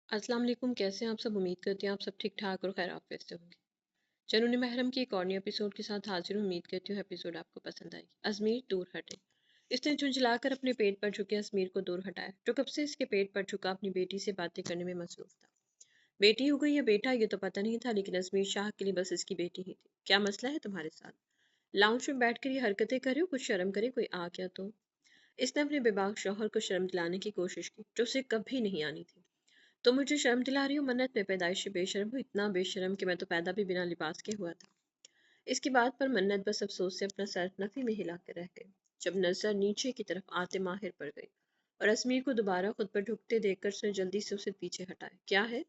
अस्सलाम वालेकुम। कैसे हैं आप सब? उम्मीद करती हैं आप सब ठीक ठाक और खैर आफियत से होंगे। जनून महरम की एक और नई एपिसोड के साथ हाजिर हूं। उम्मीद करती हूँ एपिसोड आपको पसंद आएगी। अजमीर दूर हटे। इसने झुंझलाकर अपने पेट पर झुके अजमीर को दूर हटाया, जो कब से इसके पेट पर झुका अपनी बेटी से बातें करने में मसरूफ था। बेटी हो गई या बेटा ये तो पता नहीं था, लेकिन अजमीर शाह के लिए बस इसकी बेटी ही थी। क्या मसला है तुम्हारे साथ? लाउंज में बैठकर ये हरकतें करे हो, कुछ शर्म करे, कोई आ गया तो। इसने अपने बेबाक शौहर को शर्म दिलाने की कोशिश की, जो उसे कभी नहीं आनी थी। तो मुझे शर्म दिला रही हो मन्नत? मैं पैदाइश से बेशर्म हूँ, इतना बेशर्म कि मैं तो पैदा भी बिना लिबास के हुआ था। इसकी बात पर मन्नत बस अफसोस से अपना सर नफी में हिला कर रह गई। जब नजर नीचे की तरफ आते माहिर पड़ गई और अजमीर को दोबारा खुद पर झुकते देखकर उसने जल्दी से उसे पीछे हटाया। क्या है?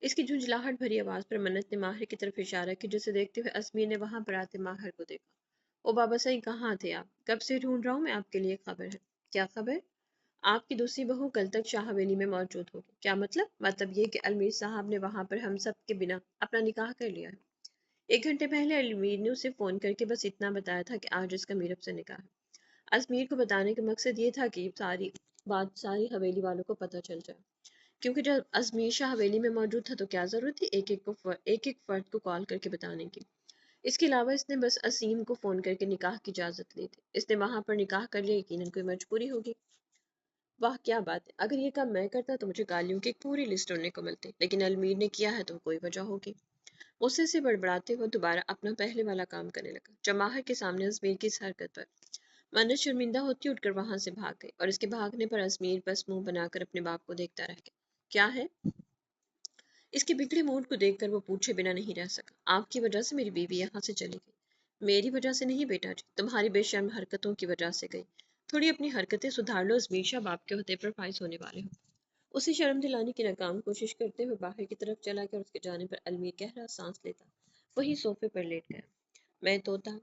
इसकी झुंझलाहट भरी आवाज पर मन्नत ने माहिर की तरफ इशारा किया, जिसे देखते हुए अजमीर ने वहां पर आते माहिर को देखा। ओ बाबा सही, कहाँ थे आप? कब से ढूंढ रहा हूँ मैं, आपके लिए खबर है। क्या खबर? आपकी दूसरी बहू कल तक शाह हवेली में मौजूद होगी। क्या मतलब? मतलब ये कि अलमीर साहब ने वहां पर हम सब के बिना अपना निकाह कर लिया है। 1 घंटे पहले अलमीर ने उसे फोन करके बस इतना बताया था कि आज इसका मीरब से निकाह है। अजमीर को बताने का मकसद ये था कि सारी बात सारी हवेली वालों को पता चल जाए, क्योंकि जब अजमीर शाह हवेली में मौजूद था तो क्या जरूरत थी एक एक फर्द को कॉल करके बताने की। इसके अलावा इसने बस असीम को फोन करके निकाह की इजाजत ली थी। इसने वहां पर निकाह कर लिया, यकीनन कोई मजबूरी होगी। वाह क्या बात है! अगर ये काम मैं करता तो मुझे गालियों की एक पूरी लिस्ट सुनने को मिलती, लेकिन अलमीर ने किया है तो कोई वजह होगी। गुस्से से बड़बड़ाते हुए दोबारा अपना पहले वाला काम करने लगा। जमाहर के सामने अजमेर की इस हरकत पर मन्नत शर्मिंदा होती उठकर वहां से भाग गई, और इसके भागने पर अजमेर बस मुंह बनाकर अपने बाप को देखता रह गया। क्या है? इसके बिगड़े मूड को देखकर वो पूछे बिना नहीं रह सका। आपकी वजह से मेरी बीवी यहाँ से चली गई। मेरी वजह से नहीं बेटा जी, तुम्हारी बेशर्म हरकतों की वजह से गई। थोड़ी अपनी हरकतें सुधार लो, अजमेर शाह बाप के होते पर फाइज होने वाले हो। उसे शर्म दिलाने की नाकाम कोशिश करते हुए बाहर की तरफ चला गया और उसके जाने पर अलमीर गहरा सांस लेता वहीं सोफे पर लेट गया। मैं तोता,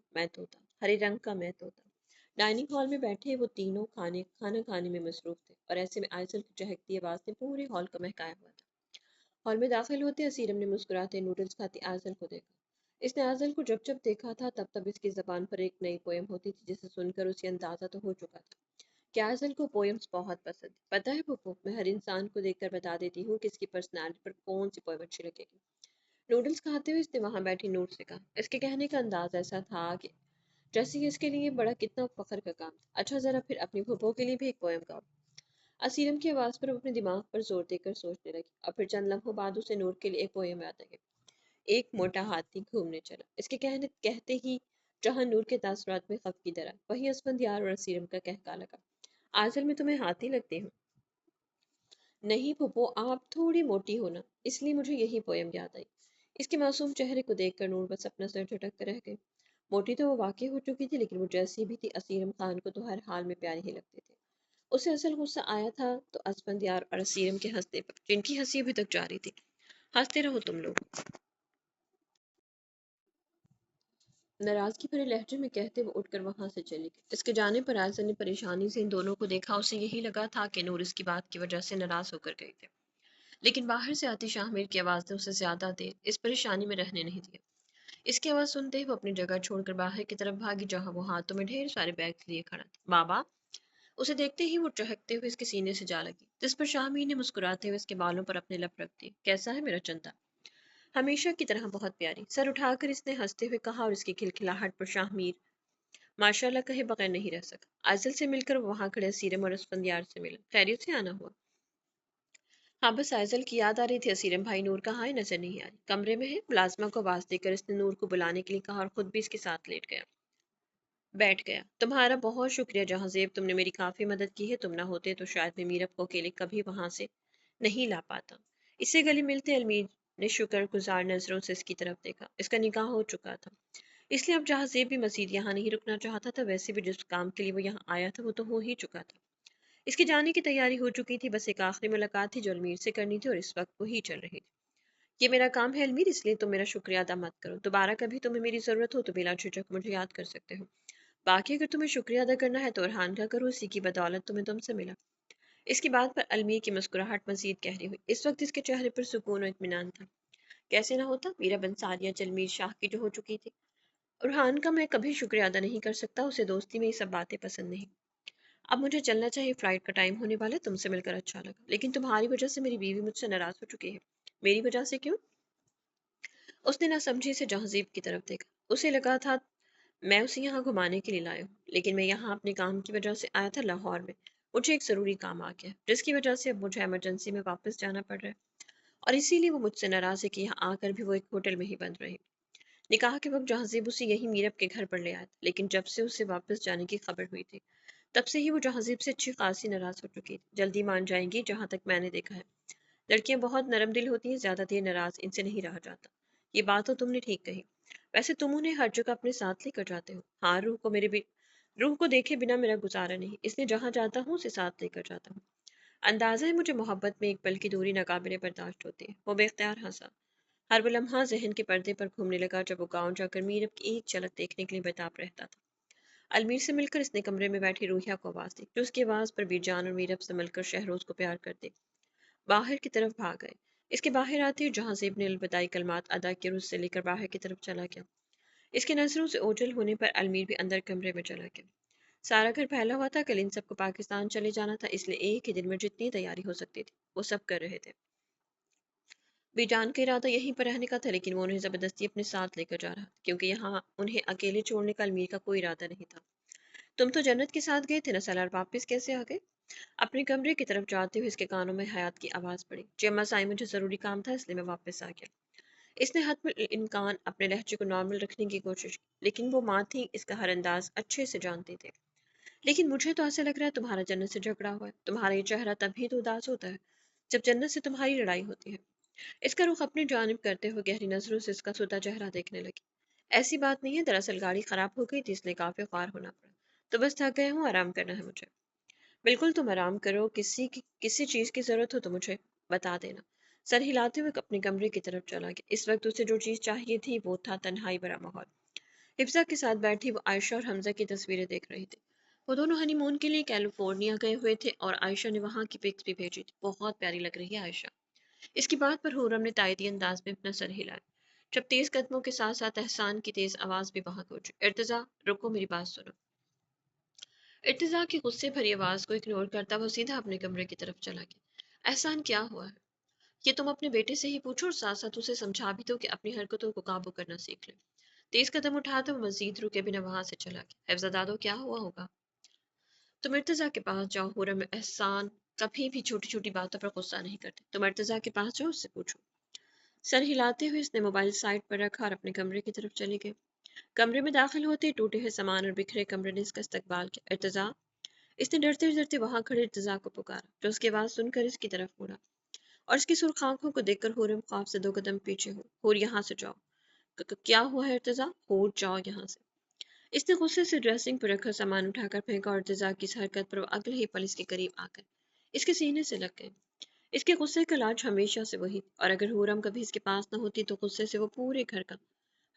हरे रंग का मैं तोता। डाइनिंग हॉल में बैठे वो तीनों खाना खाने में मसरूफ थे, और ऐसे में आयसर की चहकती आवाज ने पूरे हॉल को महकाया हुआ था। हॉल में दाखिल होते असीरम ने मुस्कुराते नूडल्स खाती आजल को देखा। इसने आजल को जब जब देखा था तब तब इसकी जबान पर एक नई पोयम होती थी, जिसे सुनकर उसे अंदाजा तो हो चुका था कि आजल को पोयम्स बहुत पसंद है। पता है पुप्पो, मैं हर इंसान को देखकर बता देती हूँ कि इसकी पर्सनालिटी पर कौन सी पोयम अच्छी लगेगी। नूडल्स खाते हुए इसने वहां बैठी नूर से कहा। इसके कहने का अंदाज ऐसा था कि जैसे कि इसके लिए बड़ा कितना फख्र का काम था। अच्छा, जरा फिर अपनी फुप्पो के लिए भी एक पोयम गाओ। असीरम की आवाज पर वो अपने दिमाग पर जोर देकर सोचने लगी, और फिर चंद लम्हों बाद उसे नूर के लिए एक पोयम याद आ गई। एक मोटा हाथी घूमने चला। इसके कहने कहते ही जहां नूर के तासुरात में खफ की दरा, वहीं असफंदियार और असीरम का कहका लगा। आजल में तुम्हें हाथी लगती हूँ? नहीं फुप्पो, आप थोड़ी मोटी हो ना, इसलिए मुझे यही पोयम याद आई। इसके मासूम चेहरे को देखकर नूर बस अपना सर झटक कर रह गई। मोटी तो वो वाकई हो चुकी थी, लेकिन वो जैसी भी थी असीरम खान को तो हर हाल में प्यारे ही लगते थे। उसे असल गुस्सा आया था तो असफंदियार और असीरम के हंसने पर, जिनकी हंसी अभी तक जारी थी। हंसते रहो तुम लोग, नाराजगी भरे लहजे में कहते वो उठकर वहां से चली गई। इसके जाने पर आयशा ने परेशानी से इन दोनों को देखा। उसे यही लगा था कि नूर इसकी बात की वजह से नाराज होकर गई थी, लेकिन बाहर से आती शाहमीर की आवाज ने उसे ज्यादा देर इस परेशानी में रहने नहीं दिया। इसकी आवाज सुनते ही वो अपनी जगह छोड़कर बाहर की तरफ भागी, जहां वो हाथों में ढेर सारे बैग लिए खड़ा था। बाबा! उसे देखते ही वो चहकते हुए इसके सीने से जा लगी, जिस पर शाहमीर ने मुस्कुराते हुए इसके बालों पर अपने लप रख दिए। कैसा है मेरा चंदा? हमेशा की तरह बहुत प्यारी, सर उठाकर इसने हंसते हुए कहा, और इसकी खिलखिलाहट पर शाहमीर माशाल्लाह कहे बगैर नहीं रह सका। आजल से मिलकर वो वहां खड़े सीरम और असफंदियार से मिला। खैरियत से आना हुआ? हाँ, बस आइजल की याद आ रही थी। असीरम भाई नूर कहाँ है? नजर नहीं आ रही। कमरे में है। मुलाजमा को आवाज देकर इसने नूर को बुलाने के लिए कहा, और खुद भी इसके साथ लेट गया बैठ गया। तुम्हारा बहुत शुक्रिया जहांजेब, तुमने मेरी काफी मदद की है। तुम ना होते तो शायद मैं मीरब को अकेले कभी वहां से नहीं ला पाता। इससे गले मिलते अलमीर ने शुक्रगुजार नजरों से इसकी तरफ देखा। इसका निकाह हो चुका था, इसलिए अब जहांजेब भी मजीद यहाँ नहीं रुकना चाहता था। वैसे भी जिस काम के लिए वो यहाँ आया था वो तो हो ही चुका था। इसके जाने की तैयारी हो चुकी थी, बस एक आखिरी मुलाकात थी जो अलमीर से करनी थी, और इस वक्त वो ही चल रही थी। ये मेरा काम है अलमीर, इसलिए तुम मेरा शुक्रिया अदा मत करो। दोबारा कभी तुम्हें मेरी जरूरत हो तो बिला झिझक मुझे याद कर सकते हो। बाकी अगर तुम्हें शुक्रिया अदा करना है तो अरहान का करो, उसी की बदौलत तुम्हें तुमसे मिला। इसकी बात पर अलमीर की मुस्कुराहट मजीद गहरी हुई। इस वक्त इसके चेहरे पर सुकून और इत्मीनान था। कैसे ना होता, मीरा बंसारिया जलमीर शाह की जो हो चुकी थी। अरहान का मैं कभी शुक्रिया अदा नहीं कर सकता, उसे दोस्ती में ये सब बातें पसंद नहीं। अब मुझे चलना चाहिए, फ्लाइट का टाइम होने वाला है। तुमसे मिलकर अच्छा लगा, लेकिन तुम्हारी वजह से मेरी बीवी मुझसे नाराज हो चुकी है। मेरी वजह से क्यों? उसने ना समझी से जहाजीब की तरफ देखा। उसे लगा था मैं उसे यहाँ घुमाने के लिए लाया हूँ, लेकिन मैं यहाँ अपने काम की वजह से आया था लाहौर में। मुझे एक ज़रूरी काम आ गया, जिसकी वजह से अब मुझे इमरजेंसी में वापस जाना पड़ रहा है, और इसीलिए वो मुझसे नाराज़ है कि यहाँ आकर भी वो एक होटल में ही बंद रही। निकाह के वक्त जहाजीब उसे यही मीरब के घर पर ले आया था, लेकिन जब से उसे वापस जाने की खबर हुई थी, तब से ही वो जहाजीब से अच्छी खासी नाराज़ हो चुकी थी। जल्दी मान जाएंगी, जहाँ तक मैंने देखा है। लड़कियां बहुत नरम दिल होती हैं, ज्यादा देर नाराज इनसे नहीं रहा जाता। ये बात तो तुमने ठीक कही। वैसे तुम उन्हें हर जगह अपने साथ लेकर जाते हो। हाँ, रूह को देखे बिना मेरा गुजारा नहीं, इसलिए जहाँ जाता हूँ उसे साथ लेकर जाता हूँ। अंदाजा है मुझे मोहब्बत में एक पल की दूरी नाकाबिले बर्दाश्त होती है। वो बेख्तियार हंसा। हर वो लम्हा जहन के पर्दे पर घूमने लगा जब वो गाँव जाकर मीरब की एक झलक देखने के लिए बेताब रहता था। अलमीर से मिलकर इसने कमरे में बैठी रूहिया को आवाज दी, जो उसकी आवाज पर बीरजान और मीरब से मिलकर शहरोज को प्यार करते बाहर की तरफ भाग गए। इसके बाहर आते ही जहां से ने अलविदाई कलमात अदा किए और उससे लेकर बाहर की तरफ चला गया। इसके नजरों से ओझल होने पर अलमीर भी अंदर कमरे में चला गया। सारा घर फैला हुआ था। कल इन सबको पाकिस्तान चले जाना था, इसलिए एक ही दिन में जितनी तैयारी हो सकती थी वो सब कर रहे थे। बीजान का इरादा यहीं पर रहने का था, लेकिन वो उन्हें जबरदस्ती अपने साथ लेकर जा रहा था, क्योंकि यहाँ उन्हें अकेले छोड़ने का अलमीर का कोई इरादा नहीं था। तुम तो जन्नत के साथ गए थे ना सलार, वापस कैसे आ गए? अपने कमरे की तरफ जाते हुए इसके कानों में हयात की आवाज पड़ी। जी अम्मा साई, मुझे जरूरी काम था, इसलिए मैं वापस आ गया। इसने हत्म इम्कान अपने लहजे को नॉर्मल रखने की कोशिश की, लेकिन वो माँ थी, इसका हर अंदाज अच्छे से जानती थी। लेकिन मुझे तो ऐसा लग रहा है तुम्हारा जन्नत से झगड़ा हुआ है। तुम्हारा ये चेहरा तभी तो उदास होता है जब जन्नत से तुम्हारी लड़ाई होती है। इसका रुख अपनी जानिब करते हुए गहरी नजरों से इसका सोता चेहरा देखने लगी। ऐसी बात नहीं है, दरअसल गाड़ी खराब हो गई थी, इसलिए काफी ख्वार होना पड़ा। तो बस थक गए हूँ, आराम करना है मुझे। बिल्कुल, तुम आराम करो। किसी चीज की जरूरत हो तो मुझे बता देना। सर हिलाते हुए अपने कमरे की तरफ चला गया। इस वक्त उसे जो चीज चाहिए थी वो था तन्हाई भरा माहौल। हिफ्जा के साथ बैठी वो आयशा और हमजा की तस्वीरें देख रही थी। वो दोनों हनीमून के लिए कैलिफोर्निया गए हुए थे और आयशा ने वहां की पिक्स भी भेजी थी। बहुत प्यारी लग रही है आयशा। इसकी बात पर हुर्रम ने तायदी अंदाज में अपना सर हिलाया। जब तेज कदमों के साथ साथ एहसान की तेज आवाज भी वहां पहुंची। इर्तिजा, रुको, मेरी बात सुनो। इर्तिजा की गुस्से भरी आवाज को इग्नोर करता वो सीधा अपने कमरे की तरफ चला गया। एहसान, क्या हुआ है? ये तुम अपने बेटे से ही पूछो और साथ साथ उसे समझा भी दो कि अपनी हरकतों को काबू करना सीख ले। तेज कदम उठाते वो मजीद रुके बिना वहां से चला गया। हैफजा दादो, क्या हुआ होगा? तुम इर्तिजा के पास जाओ। हुर्रम, एहसान कभी भी छोटी छोटी बातों पर गुस्सा नहीं करते। तुम इर्तिजा के पास जाओ, उससे पूछो। सर हिलाते हुए इसने मोबाइल साइड पर रखा और अपने कमरे की तरफ चली गई। कमरे में दाखिल होते ही टूटे हुए सामान और बिखरे कमरे ने इसका इस्तकबाल किया। इर्तिजा, इसने डरते डरते वहां खड़े इर्तिजा को पुकारा, जो उसकी आवाज सुनकर इसकी तरफ मुड़ा, और इसकी सुर्ख आंखों को देखकर हुर्रम ख्वाब से दो कदम पीछे हो। हुर, यहाँ से जाओ। क्या हुआ है इर्तिजा? हुर, जाओ यहाँ से। इसने गुस्से से ड्रेसिंग पर रखा सामान उठाकर फेंका और इर्तिजा की इस हरकत पर वो अगले ही पल इसके करीब आकर इसके सीने से लग गए। इसके गुस्से का इलाज हमेशा से वही, और अगर हुर्रम कभी इसके पास न होती तो गुस्से से वो पूरे घर का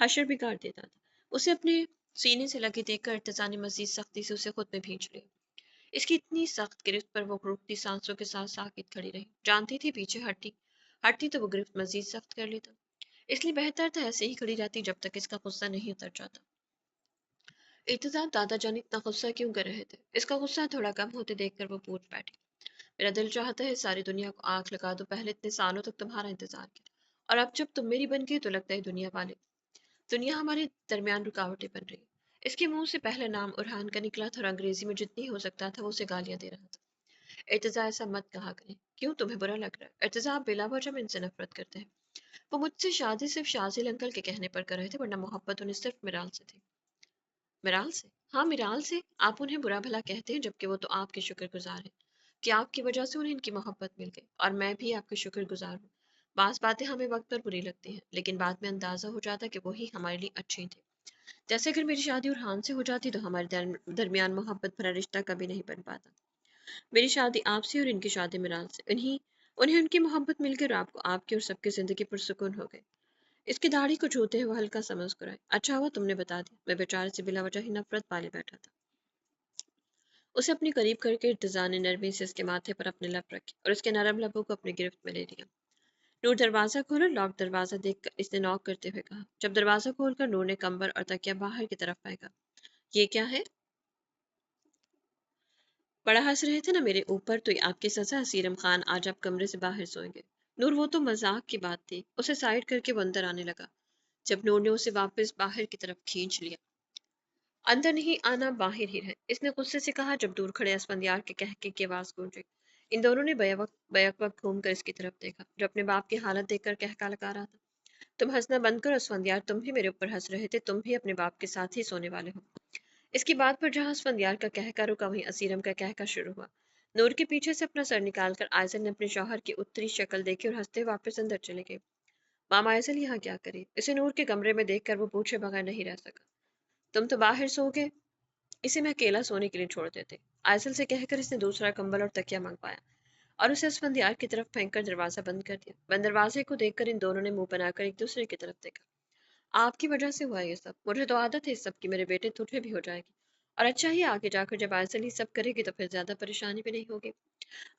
हशर बिगाड़ देता था। उसे अपने सीने से लगी देखकर इर्तिजा ने मजीद सख्ती से उसे खुद में भींच लिया। इसकी इतनी सख्त गिरफ्त पर वो रुकती सांसों के साथ साकित खड़ी रही। जानती थी पीछे हटती हटती तो वो गिरफ्त मजीद सख्त कर लेता, इसलिए बेहतर था ऐसे ही खड़ी रहती जब तक इसका गुस्सा नहीं उतर जाता। इल्तिजाम, दादा जान इतना गुस्सा क्यों कर रहे थे? इसका गुस्सा थोड़ा कम होते देखकर वो पूछ बैठी। मेरा दिल चाहता है सारी दुनिया को आग लगा दो। पहले इतने सालों तक तुम्हारा इंतजार किया, और अब जब तुम मेरी बन गई तो लगता है दुनिया हमारे दरमियान रुकावटें बन रही। इसके मुंह से पहला नाम उरहान का निकला था और अंग्रेजी में जितनी हो सकता था वो उसे गालियां दे रहा था। इर्तिजा, ऐसा मत कहा करें। क्यों, तुम्हें बुरा लग रहा है? इर्तिजा, आप बिला वजह में इनसे नफरत करते हैं। वो मुझसे शादी सिर्फ शाजिल अंकल के कहने पर कर रहे थे, वरना मोहब्बत उन्हें सिर्फ मिराल से थी। मिराल से? हाँ, मिराल से। आप उन्हें बुरा भला कहते हैं, जबकि वो तो आपके शुक्रगुजार हैं कि आपकी वजह से उन्हें इनकी मोहब्बत मिल गई, और मैं भी आपकी शुक्रगुजार हूँ। बास बातें हमें वक्त पर बुरी लगती हैं, लेकिन बाद में अंदाजा हो जाता है कि वही हमारे लिए अच्छी थी। जैसे अगर मेरी शादी उरहान से हो जाती तो हमारे दरमियान मोहब्बत भरा रिश्ता कभी नहीं बन पाता। मेरी शादी आपसे और इनकी शादी मिराल से, उन्हें उनकी मोहब्बत मिलकर आपको आपकी और सबकी जिंदगी पुरसुकून हो गई। इसकी दाढ़ी को छूते हुए हल्का सा मुस्कुराए। अच्छा हुआ तुमने बता दिया, मैं बेचारे से बिला वजह ही नफरत पाले बैठा था। उसे अपने करीब करके इर्तिजा ने नरमी से उसके माथे पर अपने लब रखे और उसके नरम लबों को अपनी गिरफ्त में ले लिया। नूर, दरवाजा खोलो। लॉक दरवाजा देखकर इसने नॉक करते हुए कहा। जब दरवाजा खोलकर नूर ने कंबल और तकिया बाहर की तरफ फेंका। ये क्या है? बड़ा हंस रहे थे ना मेरे ऊपर, तो ये आपकी सजा सीरम खान, आज आप कमरे से बाहर सोएंगे। नूर, वो तो मजाक की बात थी। उसे साइड करके वो अंदर आने लगा। जब नूर ने उसे वापस बाहर की तरफ खींच लिया, अंदर नहीं आना, बाहर ही रहे, इसने गुस्से से कहा। जब दूर खड़े असफंदियार के कहके की आवाज गूंजी, इन दोनों ने बैक वक्त घूमकर इसकी तरफ देखा, जो अपने बाप की हालत देखकर कहका लगा रहा था। तुम हंसना बंद करो असफंदियार, तुम भी मेरे ऊपर हंस रहे थे, तुम भी अपने बाप के साथ ही सोने वाले हो। इसकी बात पर जहां असफंदियार का कहका रुका, वहीं असीरम का कहका शुरू हुआ। नूर के पीछे से अपना सर निकालकर आयसल ने अपने शौहर की उत्तरी शक्ल देखी और हंसते वापस अंदर चले गए। मामा आयसल यहाँ क्या करे? इसे नूर के कमरे में देखकर वो पूछे बगैर नहीं रह सका। तुम तो बाहर सोओगे, इसे मैं अकेला सोने के लिए छोड़ देते। आयसल से कहकर इसने दूसरा कंबल और तकिया मंगवाया और उसे असफंदियार की तरफ फेंक कर दरवाजा बंद कर दिया। बंद दरवाजे को देखकर इन दोनों ने मुंह बनाकर एक दूसरे की तरफ देखा। आपकी वजह से हुआ ये सब, मुझे तो आदत है इस सब की, मेरे बेटे तुझे भी हो जाएगी। और अच्छा ही आगे जाकर जब आयसल ही सब करेगी तो फिर ज्यादा परेशानी भी नहीं होगी।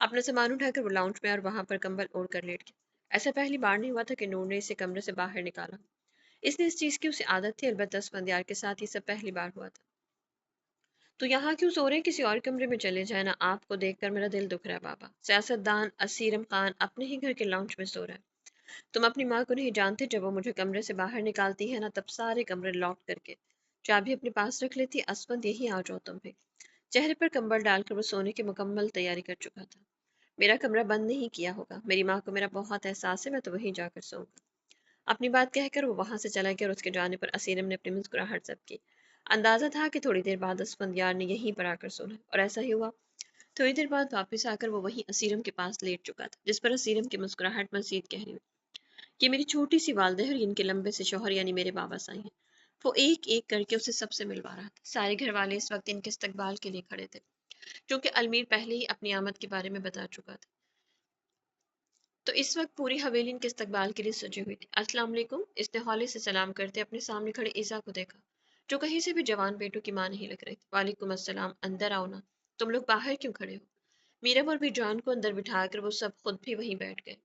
अपना सामान उठाकर वो लाउंज में और वहां पर कंबल ओढ़ कर लेट गया। ऐसा पहली बार नहीं हुआ था कि नूर ने इसे कमरे से बाहर निकाला। इसने इस चीज की उसे आदत थी, अलबत्ता असफंदियार के साथ ये सब पहली बार हुआ था। तो यहाँ क्यों सो रहे हैं? किसी और कमरे में चले जाए ना। आपको देखकर मेरा दिल दुख रहा है बाबा। सियासतदान असीरम खान अपने ही घर के लाउंज में सो रहा है। तुम अपनी माँ को नहीं जानते, जब वो मुझे कमरे से बाहर निकालती है ना, तब सारे कमरे लॉक करके चाबी अपने पास रख लेती। असफंद, यही आ जाओ तुम भी। चेहरे पर कंबल डालकर वो सोने की मुकम्मल तैयारी कर चुका था। मेरा कमरा बंद नहीं किया होगा, मेरी माँ को मेरा बहुत एहसास है, मैं तो वहीं जाकर सोऊंगा। अपनी बात कहकर वो वहां से चला गया और उसके जाने पर असीरम ने अपनी मुस्कुराहट जब्त की। अंदाजा था कि थोड़ी देर बाद असफंदियार ने यहीं पर आकर सोना, और ऐसा ही हुआ। थोड़ी देर बाद वापस आकर वो वहीं असीरम के पास लेट चुका था, जिस पर असीरम की मुस्कुराहट मजीद गहरी हुई। ये मेरी छोटी सी वालदा है और इनके लंबे से शौहर यानी मेरे बाबा साईं हैं। वो एक एक करके उसे सबसे मिलवा रहा था। सारे घर वाले इस वक्त इनके इस्तकबाल के लिए खड़े थे, क्योंकि अलमीर पहले ही अपनी आमद के बारे में बता चुका था। तो इस वक्त पूरी हवेली इनके इस्तकबाल के लिए सजी हुई थी। अस्सलाम वालेकुम, इसने हौले से सलाम करते अपने सामने खड़े ईसा को देखा, जो कहीं से भी जवान बेटों की मां नहीं लग रही थी। वालेकुम अस्सलाम, अंदर आओ ना। तुम लोग बाहर क्यों खड़े हो? मीरम और बीजान को अंदर बिठाकर वो सब खुद भी वहीं बैठ गए।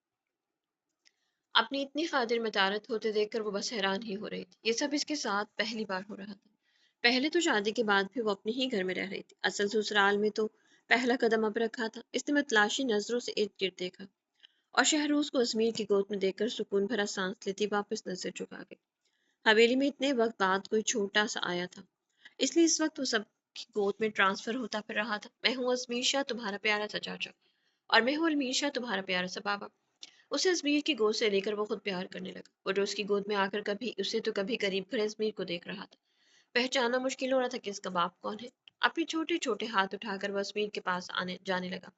अपनी इतनी खातिर मतारत होते देखकर वो बस हैरान ही हो रही थी। ये सब इसके साथ पहली बार हो रहा था। पहले तो शादी के बाद भी वो अपने ही घर में रह रही थी। असल ससुराल में तो पहला कदम अब रखा था। इसने मतलाशी नजरों से इर्द गिर्द देखा और शहरोज को अजमीर की गोद में देखकर सुकून भरा सांस लेती वापस नजर झुका गई। हवेली में इतने वक्त बाद कोई छोटा सा आया था, इसलिए इस वक्त वो सब की गोद में ट्रांसफर होता फिर रहा था। मैं हूँ अजमीर शाह, तुम्हारा प्यारा सा चाचा। और मैं हूँ अलमीर शाह, तुम्हारा प्यारा सा बाबा। उसे अजमीर की गोद से लेकर वो खुद प्यार करने लगा। वो जो उसकी गोद में आकर कभी उसे तो कभी करीब खड़े अजमीर को देख रहा था। पहचानना मुश्किल हो रहा था कि इसका बाप कौन है। अपने छोटे छोटे हाथ उठाकर वो अजमीर के पास आने जाने लगा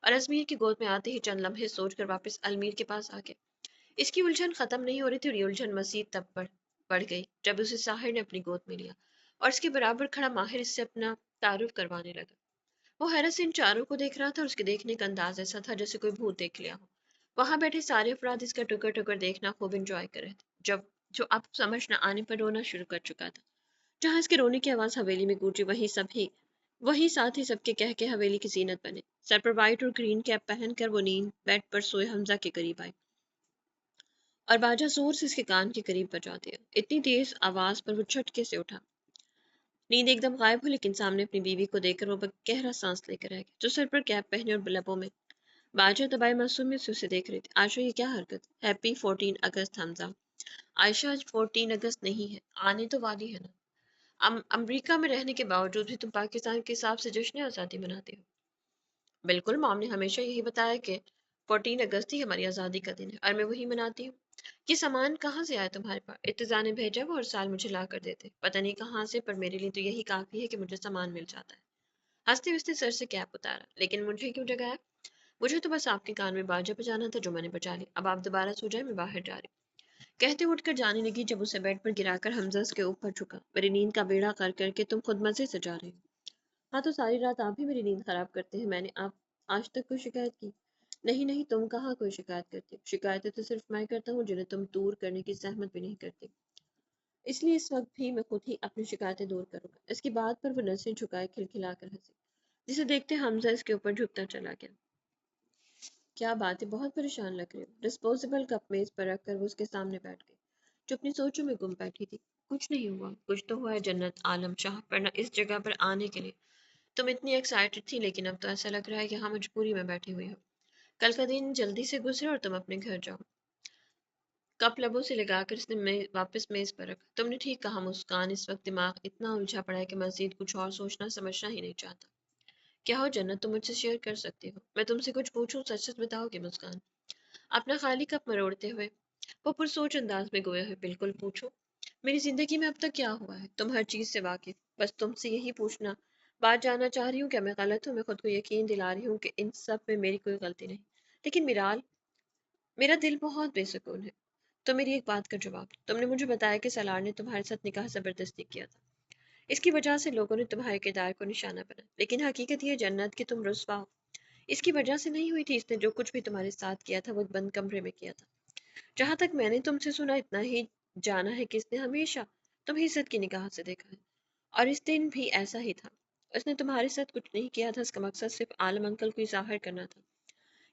और अजमीर की गोद में आते ही चंद लम्हे सोचकर वापस अलमीर के पास आ गया। इसकी उलझन खत्म नहीं हो रही थी और ये उलझन मजीद तब बढ़ गई जब उसे साहिर ने अपनी गोद में लिया और इसके बराबर खड़ा माहिर इससे अपना तारुफ करवाने लगा। वो हैरत से इन चारों को देख रहा था और उसके देखने का अंदाज ऐसा था जैसे कोई भूत देख लिया हो। वहां बैठे सारे अफराद इसका टुकर टुकर देखना खूब इंजॉय कर रहे थे, जब जो अब समझ न आने पर रोना शुरू कर चुका था। जहां इसके रोने की आवाज हवेली में गूंजी, वही साथ ही सबके कह के हवेली की जीनत बने। सर पर वाइट और ग्रीन कैप पहनकर वो नींद बेड पर सोए हमजा के करीब आई और बाजा जोर से इसके कान के करीब बजा दिया। इतनी तेज आवाज पर वो झटके से उठा। नींद एकदम गायब हुई, लेकिन सामने अपनी बीवी को देखकर वो गहरा सांस लेकर रह गया, जो सर पर कैप पहने और लबों में बाजा दबाए मासूमियत से उसे देख रही थी। आयशा, ये क्या हरकत? हैप्पी 14 अगस्त हमजा। आयशा, आज 14 अगस्त नहीं है, आने तो वाली है ना। अमरीका में रहने के बावजूद भी तुम पाकिस्तान के हिसाब से जश्न आज़ादी मनाते हो। बिल्कुल, मॉम ने हमेशा यही बताया कि 14 अगस्त ही हमारी आज़ादी का दिन है और मैं वही मनाती हूँ। ये सामान कहाँ से आया तुम्हारे पास? इत्तेज़ा ने भेजा, वो हर साल मुझे ला कर देते, पता नहीं कहाँ से, पर मेरे लिए तो यही काफ़ी है कि मुझे सामान मिल जाता है। हंसते हंसते सर से कैप उतारा। लेकिन मुझे क्यों जगाया? मुझे तो बस आपके कान में बाजा बजाना था, जो मैंने बजा लिया। अब आप दोबारा सो जाए, मैं बाहर जा रही हूँ। कहते उठकर जाने लगी, जब उसे बेड पर गिराकर हमजा के ऊपर झुका। मेरी नींद का बेड़ा कर करके तुम खुद मजे से जा रहे हो। हाँ, तो सारी रात आप ही मेरी नींद खराब करते हैं। मैंने आप आज तक कोई शिकायत की? नहीं नहीं, तुम कहाँ कोई शिकायत करती हो। शिकायतें तो सिर्फ मैं करता हूँ, जिन्हें तुम दूर करने की जहमत भी नहीं करती। इसलिए इस वक्त भी मैं खुद ही अपनी शिकायतें दूर करूंगा। इसकी बात पर वो नसें झुकाए खिलखिलाकर हंसी, जिसे देखते हमजा इसके ऊपर झुकता चला गया। क्या बात है, बहुत परेशान लग रही हो। डिस्पोजेबल कप मेज पर रखकर वो उसके सामने बैठ गई, जो अपनी सोचों में गुम बैठी थी। कुछ नहीं हुआ। कुछ तो हुआ है जन्नत आलम शाह, पर न इस जगह पर आने के लिए तुम इतनी एक्साइटेड थी, लेकिन अब तो ऐसा लग रहा है कि हाँ मजबूरी में बैठी हुई हो। कल का दिन जल्दी से गुजरे और तुम अपने घर जाओ। कप लबों से लगाकर इसने वापस मेज पर रखा। तुमने ठीक कहा मुस्कान, इस वक्त दिमाग इतना उलझा पड़ा है कि मजीद कुछ और सोचना समझना ही नहीं चाहता। क्या हो जन्नत, तुम मुझसे शेयर कर सकती हो? मैं तुमसे कुछ पूछूं, सच सच बताओगे मुस्कान? अपना खाली कप मरोड़ते हुए वो पुरसोच अंदाज में गोया है। बिल्कुल पूछो। मेरी जिंदगी में अब तक क्या हुआ है, तुम हर चीज से वाकिफ, बस तुमसे यही पूछना, बात जानना चाह रही हूँ। क्या मैं गलत हूँ? मैं खुद को यकीन दिला रही हूँ कि इन सब में मेरी कोई गलती नहीं। लेकिन मिराल, मेरा दिल बहुत बेसुकून है। तो मेरी एक बात का जवाब दो। तुमने मुझे बताया कि सलार ने तुम्हारे साथ निकाह जबरदस्ती किया था। इसकी वजह से लोगों ने तुम्हारे किरदार को निशाना बनाया, लेकिन हकीकत ये जन्नत कि तुम रुस्वा हो। इसकी वजह से नहीं हुई थी। इसने जो कुछ भी तुम्हारे साथ किया था वो एक बंद कमरे में किया था। जहां तक मैंने तुमसे सुना, इतना ही जाना है कि इसने हमेशा तुम्हें इज्जत की निगाह से देखा है, और इस दिन भी ऐसा ही था। उसने तुम्हारे साथ कुछ नहीं किया था, इसका मकसद सिर्फ आलम अंकल को इजाहिर करना था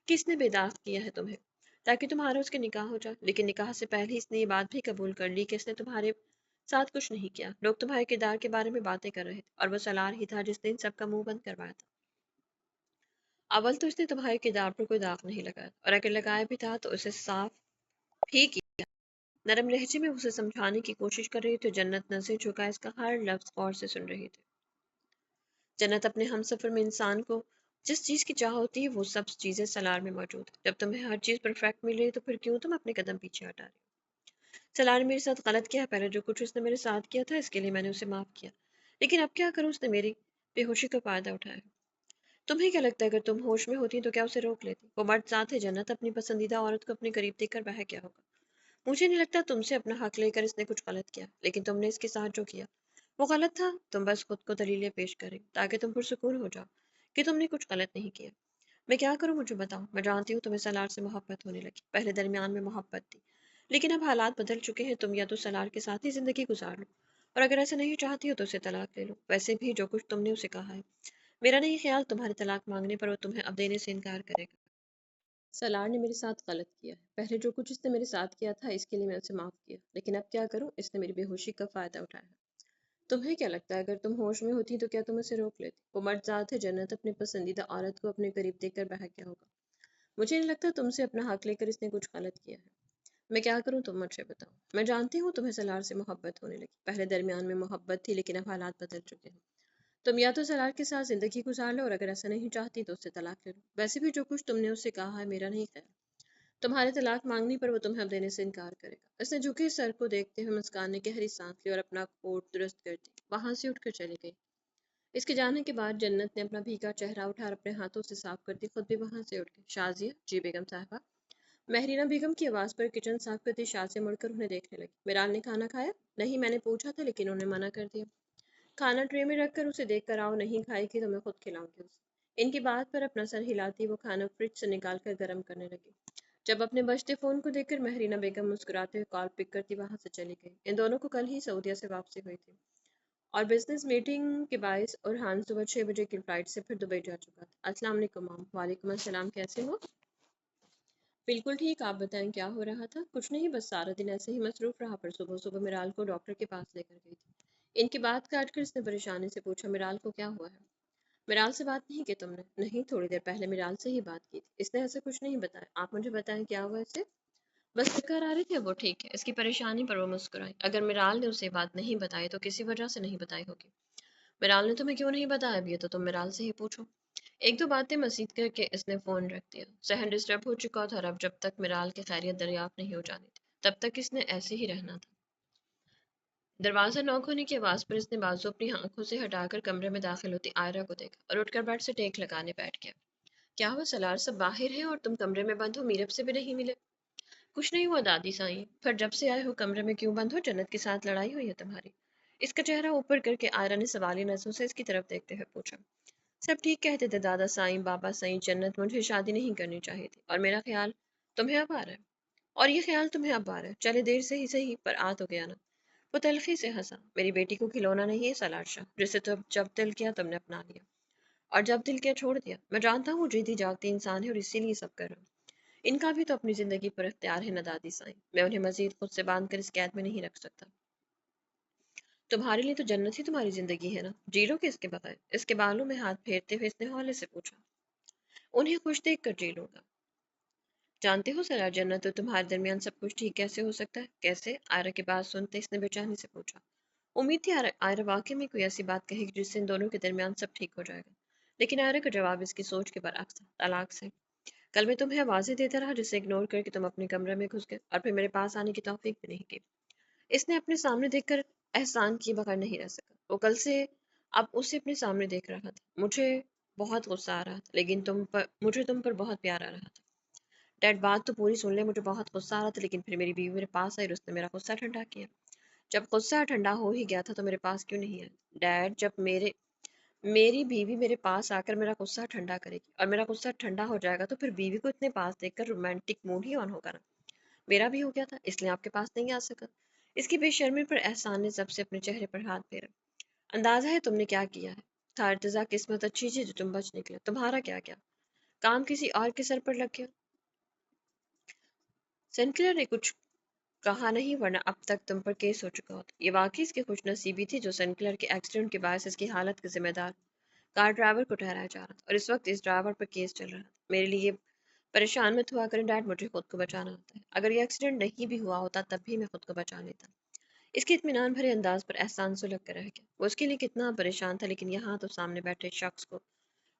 कि इसने बेदाग किया है तुम्हें, ताकि तुम्हारा उसके निकाह हो जाए। लेकिन निकाह से पहले इसने ये बात भी कबूल कर ली कि इसने तुम्हारे साथ कुछ नहीं किया। लोग तुम्हारे किरदार के बारे में बातें कर रहे थे, और वो सलार ही था जिसने इन सबका मुंह बंद करवाया था। अव्वल तो इसने तुम्हारे किरदार पर कोई दाग नहीं लगाया, और अगर लगाया भी था तो उसे साफ ही किया। नरम लहजे में उसे समझाने की कोशिश कर रही थी। जन्नत नजर झुका इसका हर लफ्ज गौर से सुन रही थी। जन्नत, अपने हमसफर में इंसान को जिस चीज की चाह होती है वो सब चीजें सलार में मौजूद है। जब तुम्हें हर चीज परफेक्ट मिल रही है तो फिर क्यों तुम अपने कदम पीछे हटा रहे हो? सलार ने मेरे साथ गलत किया है। पहले जो कुछ उसने मेरे साथ किया था इसके लिए मैंने उसे माफ किया, लेकिन अब क्या करूं, उसने मेरी बेहोशी का फायदा उठाया। तुम्हें क्या लगता है अगर तुम होश में होती तो क्या उसे रोक लेती? वो मर्द साथ है जन्नत, अपनी पसंदीदा औरत को अपने करीब देखकर वह क्या होगा? मुझे नहीं लगता तुमसे अपना हक लेकर इसने कुछ गलत किया, लेकिन तुमने इसके साथ जो किया वो गलत था। तुम बस खुद को दलीलें पेश करें ताकि तुम पुरसुकून हो जाओ कि तुमने कुछ गलत नहीं किया। मैं क्या करूं, मुझे बताओ। मैं जानती हूँ तुम्हें सलार से मोहब्बत होने लगी, पहले दरमियान में मोहब्बत थी, लेकिन अब हालात बदल चुके हैं। तुम या तो सलार के साथ ही जिंदगी गुजार लो, और अगर ऐसा नहीं चाहती हो तो उसे तलाक ले लो। वैसे भी जो कुछ तुमने उसे कहा है, मेरा नहीं ख्याल तुम्हारे तलाक मांगने पर वो तुम्हें अब देने से इनकार करेगा। सलार ने मेरे साथ गलत किया है। पहले जो कुछ इसने मेरे साथ किया था इसके लिए मैं उसे माफ किया, लेकिन अब क्या करूं, इसने मेरी बेहोशी का फायदा उठाया है। तुम्हें क्या लगता है अगर तुम होश में होती तो क्या तुम उसे रोक लेती? वो मर्द जात है जन्नत, अपनी पसंदीदा औरत को अपने करीब देखकर वह क्या होगा? मुझे नहीं लगता तुमसे अपना हक लेकर इसने कुछ गलत किया है। मैं क्या करूं, तुम मुझे बताओ। मैं जानती हूँ तुम्हें सलार से मोहब्बत होने लगी, पहले दरमियान में मोहब्बत थी, लेकिन अब हालात बदल चुके हैं। तुम या तो सलार के साथ जिंदगी गुजार लो, और अगर ऐसा नहीं चाहती तो उससे तलाक ले लो। वैसे भी जो कुछ तुमने उससे कहा है मेरा नहीं ख्याल तुम्हारे तलाक मांगने पर वो तुम्हें अब देने से इनकार करेगा। उसने झुके सर को देखते हुए मुस्कान ने गहरी सांस ली और अपना कोट दुरुस्त कर दी, वहां से उठकर चली गई। इसके जाने के बाद जन्नत ने अपना भीगा चेहरा उठा और अपने हाथों से साफ कर दी, खुद भी वहां से उठ गई। शाजिया, जी बेगम साहबा। महरीना बेगम की आवाज पर किचन साफ करती शाजिया मुड़कर उन्हें देखने लगी। मिराल ने खाना खाया? नहीं, मैंने पूछा था लेकिन उन्होंने मना कर दिया। खाना ट्रे में रखकर उसे देख कर आओ, नहीं खाएगी तो मैं खुद खिलाऊंगी उसे। इनकी बात पर अपना सर हिलाती वो खाना फ्रिज से निकाल कर गर्म करने लगी। जब अपने बजते फोन को देखकर महरीना बेगम मुस्कुराते हुए कॉल पिक करती वहां से चली गई। इन दोनों को कल ही सऊदीया से वापसी हुई थी, और बिजनेस मीटिंग के बायस और हान सुबह 6 बजे की फ्लाइट से फिर दुबई जा चुका था। अस्सलाम वालेकुम माम। वालेकुम अस्सलाम, कैसे हो? बिल्कुल ठीक, आप बताएं क्या हो रहा था? कुछ नहीं, बस सारा दिन ऐसे ही मसरूफ रहा, पर सुबह सुबह मिराल को डॉक्टर के पास लेकर गई थी। इनकी बात काट कर इसने परेशानी से पूछा, मिराल को क्या हुआ है? मिराल से बात नहीं की तुमने? नहीं, थोड़ी देर पहले मिराल से ही बात की थी, इसने ऐसा कुछ नहीं बताया। आप मुझे बताएं क्या हुआ इसे? बस चक्कर आ रहे थे, वो ठीक है। इसकी परेशानी पर वो मुस्कुराई। अगर मिराल ने उसे बात नहीं बताई तो किसी वजह से नहीं बताई होगी। मिराल ने तुम्हें क्यों नहीं बताया अभी? ये तो तुम मिराल से ही पूछो। एक दो बातें मसीद करके इसने फोन रख दिया। सहन डिस्टर्ब हो चुका था, और अब जब तक मिराल की खैरियत दरियाफ्त नहीं हो जानी थी तब तक इसने ऐसे ही रहना था। दरवाजा नॉक होने की आवाज पर इसने बाजू अपनी आंखों से हटाकर कमरे में दाखिल होती आयरा को देखा और उठकर बेड से टेक लगाने बैठ गया। क्या हुआ सलार, सब बाहर हैं और तुम कमरे में बंद हो, मीरब से भी नहीं मिले? कुछ नहीं हुआ दादी साईं, पर जब से आए हो कमरे में क्यों बंद हो? जन्नत के साथ लड़ाई हुई है तुम्हारी? इसका चेहरा ऊपर करके आयरा ने सवाली नजरों से इसकी तरफ देखते हुए पूछा। सब ठीक कहते थे दादा साईं, बाबा साईं। जन्नत, मुझे शादी नहीं करनी चाहिए थी, और मेरा ख्याल तुम्हें अब आ रहा है, और ये ख्याल तुम्हें अब आ रहा है। चले देर से ही सही, पर आ तो गया ना। वो तलखी से हंसा। मेरी बेटी को खिलौना नहीं है सलार शाह, जिसे तो जब दिल किया तुमने अपना लिया, और जब दिल किया छोड़ दिया। मैं जानता हूँ वो जीती जागती इंसान है और इसीलिए सब कर रहा हूँ। इनका भी तो अपनी जिंदगी पर इख्तियार है ना दादी साईं। मैं उन्हें मजीद खुद से बांध कर इस कैद में नहीं रख सकता। तुम्हारे लिए तो जन्नत ही तुम्हारी जिंदगी है ना, जी लो कि इसके बगैर। इसके बालों में हाथ फेरते हुए इसने हौले से पूछा। उन्हें खुश देख कर जी लूंगा। जानते हो सर, जन्नत तो तुम्हारे दरमियान सब कुछ ठीक कैसे हो सकता है? कैसे? आयरा की बात सुनते इसने बेचैनी से पूछा। उम्मीद थी आयरा वाकई में कोई ऐसी बात कहेगी जिससे इन दोनों के दरमियान सब ठीक हो जाएगा, लेकिन आयरा का जवाब इसकी सोच के बरअक्स था। तलाक से। कल मैं तुम्हें आवाज़ें देता रहा जिसे इग्नोर करके तुम अपने कमरे में घुस गए और फिर मेरे पास आने की तौफीक भी नहीं की। इसने अपने सामने देखकर एहसान किए बगैर नहीं रह सका। वो कल से अब उसे अपने सामने देख रहा था। मुझे बहुत गुस्सा आ रहा था, लेकिन मुझे तुम पर बहुत प्यार आ रहा था। डैड, बात तो पूरी सुन ले। मुझे बहुत गुस्सा आ रहा था, लेकिन फिर मेरी बीवी मेरे पास आई और उसने मेरा गुस्सा ठंडा किया। जब गुस्सा ठंडा हो ही गया था तो मेरे पास क्यों नहीं आया? डैड, जब मेरी बीवी मेरे पास आकर मेरा गुस्सा ठंडा करेगी और मेरा गुस्सा ठंडा हो जाएगा तो फिर बीवी को इतने पास देखकर रोमांटिक मूड ही ऑन होगा ना। मेरा भी हो गया था, इसलिए आपके पास नहीं आ सका। इसकी बेशर्मी पर एहसान ने जब से अपने चेहरे पर हाथ फेरा। अंदाजा है तुमने क्या किया है। था इर्तिजा, किस्मत अच्छी थी जो तुम बच निकले। तुम्हारा क्या क्या काम किसी और के सर पर लग गया। सेंकलर ने कुछ कहा नहीं, वरना अब तक तुम पर केस हो चुका होता। ये वाकई इसकी खुशनसीबी थी जो सेंकलर के एक्सीडेंट के बायस इसकी हालत का जिम्मेदार कार ड्राइवर को ठहराया जा रहा था, और इस वक्त इस ड्राइवर पर केस चल रहा था। मेरे लिए परेशान मत हुआ करें डैड, मुझे खुद को बचाना होता है। अगर ये एक्सीडेंट नहीं भी हुआ होता तब भी मैं खुद को बचा लेता। इसके इत्मीनान भरे अंदाज पर एहसान सुलग कर रह गया। वो उसके लिए कितना परेशान था, लेकिन यहाँ तो सामने बैठे शख्स को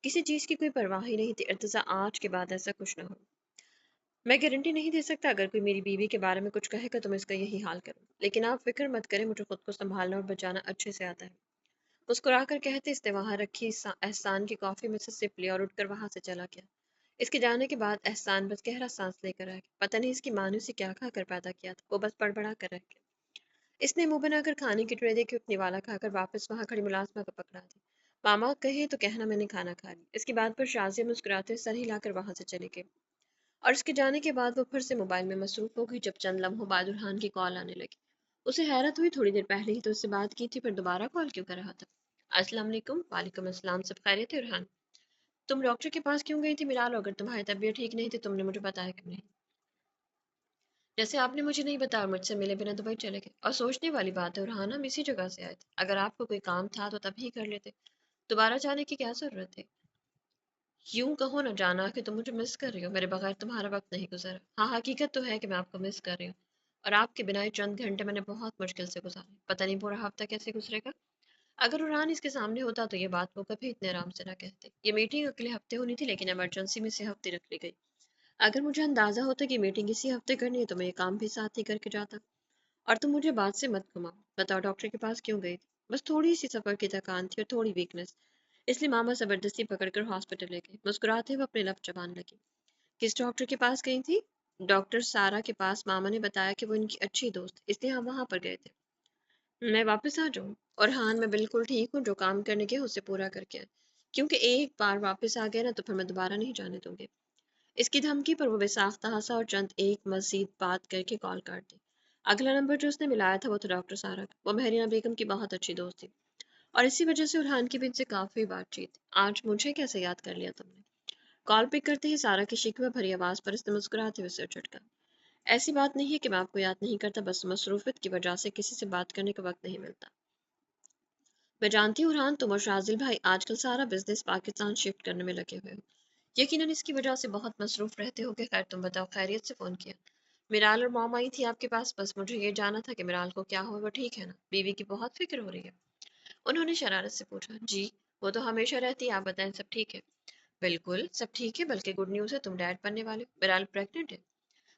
किसी चीज़ की कोई परवाह ही नहीं थी। इर्तिजा, आज के बाद ऐसा कुछ ना हो। मैं गारंटी नहीं दे सकता, अगर कोई मेरी बीवी के बारे में कुछ कहेगा तो मैं इसका यही हाल करूँ, लेकिन आप फिक्र मत करें, मुझे खुद को संभालना और बचाना अच्छे से आता है। मुस्कुरा कर कहते इसने वहां रखी एहसान की कॉफी में से सिप लिया और उठकर वहां से चला गया। इसके जाने के बाद एहसान बस गहरा सांस लेकर रह गया। पता नहीं इसकी माँ ने उसे क्या खा कर पैदा किया था, वो बस बड़बड़ा कर रह गया। इसने मुंह बनाकर खाने की ट्रे देखी, अपनी वाला खाकर वापस वहां खड़ी मुलाजमा को पकड़ा दी। मामा कहे तो कहना मैंने खाना खा लिया। इसकी बात पर शाजिया मुस्कुराते सर हिलाकर वहां से चले गए, और उसके जाने के बाद वो फिर से मोबाइल में मसरूफ हो गई। जब चंद लम्हों बाद उरहान की कॉल आने लगी, उसे हैरत हुई। थोड़ी देर पहले ही तो उससे बात की थी, फिर दोबारा कॉल क्यों कर रहा था? अस्सलाम वालेकुम। वालेकुम अस्सलाम। सब खैरियत है उरहान? तुम डॉक्टर के पास क्यों गई थी? मिला लो, अगर तुम्हारी तबीयत ठीक नहीं थी तुमने मुझे बताया क्यों नहीं? जैसे आपने मुझे नहीं बताया, मुझसे मिले बिना दुबई चले गए। और सोचने वाली बात है उरहान, हम इसी जगह से आए थे। अगर आपको कोई काम था तो तभी कर लेते, दोबारा जाने की क्या जरूरत है? यूं कहो ना जाना कि तुम मुझे मिस कर रही हो। मेरे बगैर तुम्हारा वक्त नहीं गुजरा। हाँ, हकीकत तो है कि मैं आपको मिस कर रही हूँ, और आपके बिना ये चंद घंटे मैंने बहुत मुश्किल से गुजारे। पता नहीं पूरा हफ्ता कैसे गुजरेगा। अगर उड़ान इसके सामने होता तो ये बात वो कभी इतने आराम से ना कहते। ये मीटिंग अगले हफ्ते होनी थी, लेकिन इमरजेंसी में से हफ्ते रख ली गई। अगर मुझे अंदाजा होता कि मीटिंग इसी हफ्ते करनी है तो मैं ये काम भी साथ ही करके जाता। और तुम मुझे बात से मत घुमाओ। बताओ, डॉक्टर के पास क्यों गई थी? बस थोड़ी सी सफर की थकान थी और थोड़ी वीकनेस, इसलिए मामा जबरदस्ती पकड़कर हॉस्पिटल ले गए। मुस्कुराते हुए अपने लब चबाने लगी। किस डॉक्टर के पास गई थी? डॉक्टर सारा के पास। मामा ने बताया कि वो इनकी अच्छी दोस्त, इसलिए हम वहां पर गए थे। मैं वापस आ जाऊं? और हाँ, मैं बिल्कुल ठीक हूँ। जो काम करने के उसे पूरा करके आए, क्योंकि एक बार वापस आ गए ना तो फिर मैं दोबारा नहीं जाने दूंगी। इसकी धमकी पर वो बेसाख्ता हंसा और चंद एक मजीद बात करके कॉल काट दी। अगला नंबर जो उसने मिलाया था वो था डॉक्टर सारा का। वो महरीना बेगम की बहुत अच्छी दोस्त थी, और इसी वजह से उरहान की भी इनसे काफी बातचीत थी। आज मुझे कैसे याद कर लिया तुमने? कॉल पिक करते ही सारा की शिकवा भरी आवाज पर इसने मुस्कुराते हुए सिर झटका। ऐसी बात नहीं है कि मैं आपको याद नहीं करता, बस मसरूफियत की वजह से किसी से बात करने का वक्त नहीं मिलता। मैं जानती हूँ उरहान, तुम और शाजिल भाई आजकल सारा बिजनेस पाकिस्तान शिफ्ट करने में लगे हुए हो। यकीनन इसकी वजह से बहुत मसरूफ रहते होगे। खैर, तुम बताओ, खैरियत से फोन किया? मिराल और मॉम आई थी आपके पास, बस मुझे ये जानना था कि मिराल को क्या हुआ, वो ठीक है ना? बीवी की बहुत फिक्र हो रही है। उन्होंने शरारत से पूछा। जी, वो तो हमेशा रहती है। आप बताएं, सब ठीक है? बिल्कुल सब ठीक है, बल्कि गुड न्यूज़ है, तुम डैड बनने वाले हो। मिराल प्रेग्नेंट है।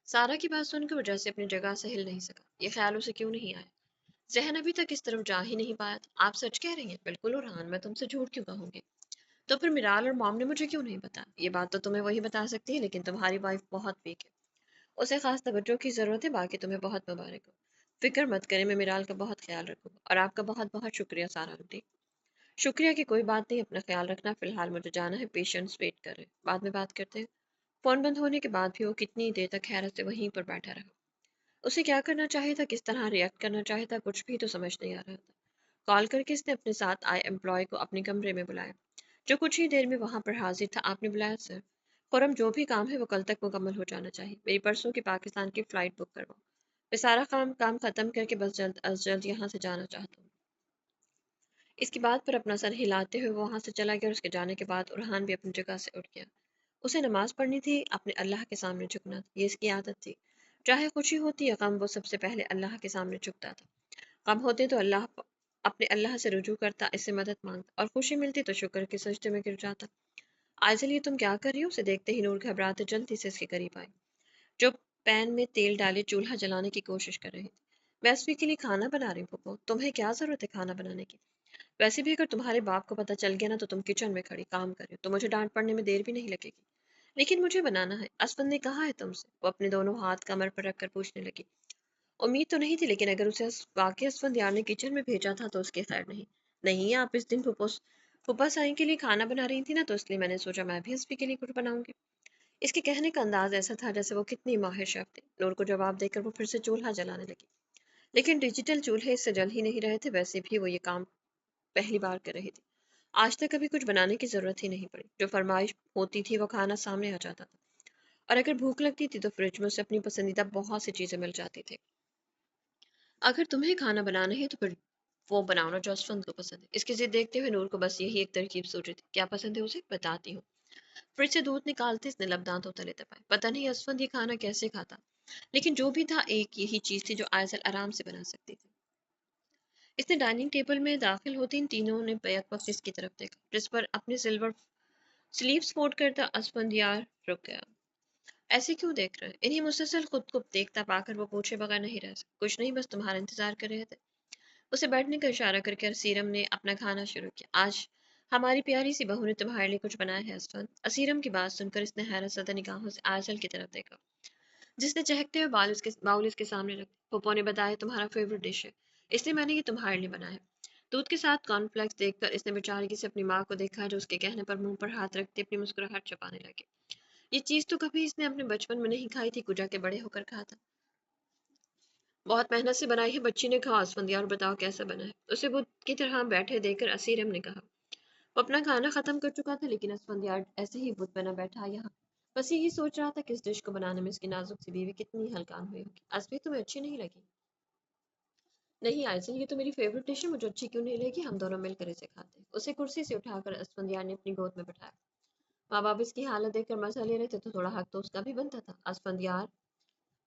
सारा की बात सुनकर वजह से अपनी जगह से हिल नहीं सका। ये ख्याल उसे क्यों नहीं आया? जहन अभी तक इस तरफ जा ही नहीं पाया था। आप सच कह रही हैं? बिल्कुल उरहान, मैं तुमसे झूठ क्यों कहूंगी? तो फिर मिराल और मॉम ने मुझे क्यों नहीं बताया? ये बात तो तुम्हें वही बता सकती है, लेकिन तुम्हारी वाइफ बहुत वीक है, उसे खास तवज्जो की जरूरत है। बाकी तुम्हें बहुत मुबारक हो। फिक्र मत करें, मैं मिराल का बहुत ख्याल रखूंगा। और आपका बहुत बहुत शुक्रिया सारा आंटी। शुक्रिया की कोई बात नहीं, अपना ख्याल रखना। फिलहाल मुझे जाना है, पेशेंट्स वेट कर रहे हैं, बाद में बात करते हैं। फोन बंद होने के बाद भी वो कितनी देर तक हैरत से वहीं पर बैठा रहा। उसे क्या करना चाहिए था, किस तरह रिएक्ट करना चाहिए था, कुछ भी तो समझ नहीं आ रहा था। कॉल करके इसने अपने साथ आए एम्प्लॉय को अपने कमरे में बुलाया, जो कुछ ही देर में वहां पर हाजिर था। आपने बुलाया सर? खुरम, जो भी काम है वो कल तक मुकम्मल हो जाना चाहिए। मेरी परसों की पाकिस्तान की फ्लाइट बुक करवाओ। मैं सारा काम काम खत्म करके बस जल्द अज जल्द यहाँ से जाना चाहता हूँ। اس کی بات پر اپنا سر ہلاتے ہوئے وہ وہاں سے چلا گیا اور اس کے جانے کے بعد ارحان بھی اپنی جگہ سے اٹھ گیا۔ اسے نماز پڑھنی تھی، اپنے اللہ کے سامنے جھکنا تھا، یہ اس کی عادت تھی۔ چاہے خوشی ہوتی یا غم، وہ سب سے پہلے اللہ کے سامنے جھکتا تھا۔ غم ہوتے تو اپنے اللہ سے رجوع کرتا، اس سے مدد مانگتا، اور خوشی ملتی تو شکر کے سجدے میں گر جاتا۔ عائزل، یہ تم کیا کر رہی ہو؟ اسے دیکھتے ہی نور گھبراتے جلدی سے اس کے قریب آئی، جو پین میں تیل ڈالے چولہا جلانے کی کوشش کر رہی تھی۔ میں اسفی کے لیے کھانا بنا رہی ہوں پھپھو، تمہیں کیا ضرورت ہے کھانا بنانے کی؟ ویسے بھی اگر تمہارے باپ کو پتہ چل گیا نا تو تم کچن میں کھڑی کام کر رہے ہو تو مجھے ڈانٹ پڑنے میں دیر بھی نہیں لگے گی۔ لیکن مجھے بنانا ہے، اسفند نے کہا ہے تم سے، وہ اپنے دونوں ہاتھ کمر پر رکھ کر پوچھنے لگی۔ امید تو نہیں تھی، لیکن اگر اسے واقعی اسفند یار نے کچن میں بھیجا تھا تو اس کی خیر نہیں۔ نہیں، آپ اس دن پھوپھا سائیں کے لیے کھانا بنا رہی تھی نا، تو اس لیے میں نے سوچا میں بھی اسفی کے لیے کچھ بناؤں گی۔ اس کے کہنے کا انداز ایسا تھا جیسے وہ کتنی ماہر شیف تھی۔ نور کو جواب دے کر وہ پھر سے چولہا جلانے لگی، لیکن ڈیجیٹل چولہے اس سے جل ہی نہیں رہے تھے، ویسے بھی وہ یہ کام پہلی بار کر رہی تھی۔ آج تک کبھی کچھ بنانے کی ضرورت ہی نہیں پڑی، جو فرمائش ہوتی تھی وہ کھانا سامنے آ جاتا تھا، اور اگر بھوک لگتی تھی تو فریج میں اسے اپنی پسندیدہ بہت سی چیزیں مل جاتی تھی۔ اگر تمہیں کھانا بنانا ہے تو پھر وہ بناؤ نا جو اسفند کو پسند ہے۔ اس کی ضد دیکھتے ہوئے نور کو بس یہی ایک ترکیب سوچی تھی، کیا پسند ہے اسے بتاتی ہوں۔ فریج سے دودھ نکالتے اس نے لب دانتوں تلے دبائے، پتہ نہیں اسفند یہ کھانا کیسے کھاتا، لیکن جو بھی تھا ایک یہی چیز تھی جو آئزل آرام سے بنا سکتی تھی۔ اس نے ڈائننگ ٹیبل میں داخل ہوتے ان تینوں نے بیک وقت اس کی طرف دیکھا، جس پر اپنے سلور سلیوز فوڑ کرتا اسفند یار رک گیا۔ ایسے کیوں دیکھ رہے ہیں؟ انہیں مسلسل خود کو دیکھتا پا کر وہ پوچھے بغیر نہیں رہ سکتا۔ کچھ نہیں، بس تمہارا انتظار کر رہے تھے۔ اسے بیٹھنے کا اشارہ کر کے اسیرم نے اپنا کھانا شروع کیا۔ آج ہماری پیاری سی بہو نے تمہارے لیے کچھ بنایا ہے اسفند۔ اسیرم کی بات سن کر اس نے حیرت زدہ نگاہوں سے آئزل کی طرف دیکھا، جس نے چہکتے ہوئے باؤل اس کے سامنے رکھ دی۔ پھوپھو نے بتایا تمہارا فیوریٹ ڈش ہے، اس لیے میں نے یہ تمہارے لیے بنایا ہے۔ دودھ کے ساتھ کارن فلیکس دیکھ کر اس نے بیچارگی سے اپنی ماں کو دیکھا، جو اس کے کہنے پر منہ پر ہاتھ رکھتے اپنی مسکراہٹ چھپانے لگے۔ یہ چیز تو کبھی اس نے اپنے بچپن میں نہیں کھائی تھی، کجا کے بڑے ہو کر کھا تھا۔ بہت محنت سے بنائی ہے، بچی نے کہا اسفندیار، اور بتاؤ کیسا بنا ہے؟ اسے بدھ کی طرح بیٹھے دیکھ کر اسیرم نے کہا۔ وہ اپنا کھانا ختم کر چکا تھا، لیکن اسفندیار ایسے ہی بت بنا بیٹھا یہاں، بس یہی سوچ رہا تھا کہ اس ڈش کو بنانے میں اس کی نازک سی بیوی کتنی ہلکان ہوئی ہوگی۔ اسفی، تمہیں اچھی نہیں لگی؟ نہیں آئزل، یہ تو میری فیوریٹ ڈش ہے، مجھے اچھی کیوں نہیں لگی؟ ہم دونوں مل کر اسے کھاتے ہیں۔ اسے کرسی سے اٹھا کر اسفندیار نے اپنی گود میں بٹھایا۔ ماں باپ اس کی حالت دیکھ کر مزہ لے رہے تھے تو تھوڑا حق تو اس کا بھی بنتا تھا۔ اسفندیار،